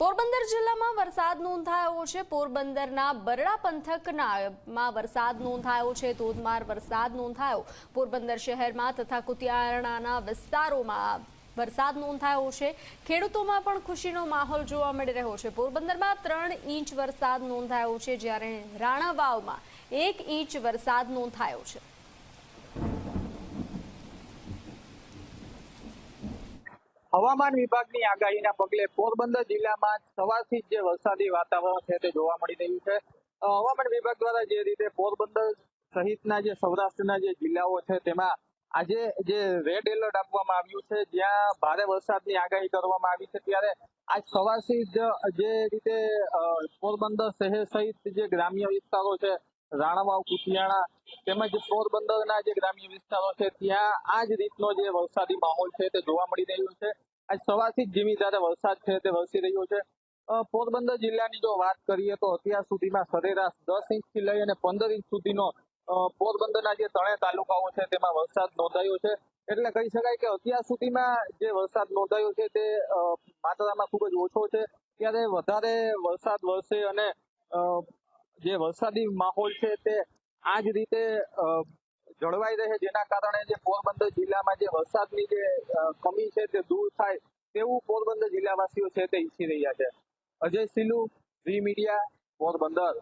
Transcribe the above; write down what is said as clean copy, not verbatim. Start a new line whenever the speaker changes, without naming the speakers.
પોરબંદર જિલ્લામાં વરસાદ નોંધાયો છે। પોરબંદરના બરડા પંથકમાં વરસાદ નોંધાયો છે। ધોધમાર વરસાદ નોંધાયો પોરબંદર શહેરમાં તથા કુતિયાણાના વિસ્તારોમાં વરસાદ નોંધાયો છે। ખેડૂતોમાં પણ ખુશીનો માહોલ જોવા મળી રહ્યો છે। પોરબંદરમાં 3 ઇંચ વરસાદ નોંધાયો છે, જ્યારે રાણાવાવમાં 1 ઇંચ વરસાદ નોંધાયો છે।
હવામાન વિભાગની આગાહીના પગલે પોરબંદર જિલ્લામાં સવારથી જ જે વરસાદી વાતાવરણ છે તે જોવા મળી રહ્યું છે। હવામાન વિભાગ દ્વારા જે રીતે પોરબંદર સહિતના જે સૌરાષ્ટ્રના જે જિલ્લાઓ છે તેમાં આજે જે રેડ એલર્ટ આપવામાં આવ્યું છે, જ્યાં ભારે વરસાદની આગાહી કરવામાં આવી છે, ત્યારે આજ સવારથી જ જે રીતે પોરબંદર શહેર સહિત જે ગ્રામ્ય વિસ્તારો છે, રાણાવાવ, કુતિયાણા તેમજ પોરબંદરના જે ગ્રામ્ય વિસ્તારો છે ત્યાં આ જ રીતનો જે વરસાદી માહોલ છે તે જોવા મળી રહ્યો છે। આજ સવારથી જ ધીમી ધારે વરસાદ છે તે વરસી રહ્યો છે। પોરબંદર જિલ્લાની જો વાત કરીએ તો અત્યાર સુધીમાં સરેરાશ 10 ઇંચથી લઈ અને 15 ઇંચ સુધીનો પોરબંદરના જે 3 તાલુકાઓ છે તેમાં વરસાદ નોંધાયો છે। એટલે કહી શકાય કે અત્યાર સુધીમાં જે વરસાદ નોંધાયો છે તે માત્રામાં ખૂબ જ ઓછો છે, ત્યારે વધારે વરસાદ વરસે અને જે વરસાદી માહોલ છે તે આ જ રીતે જળવાઈ રહે, જેના કારણે જે પોરબંદર જિલ્લામાં જે વરસાદની જે કમી છે તે દૂર થાય તેવું પોરબંદર જિલ્લાવાસીઓ છે તે ઈચ્છી રહ્યા છે। અજય સિલુ, વી મીડિયા, પોરબંદર।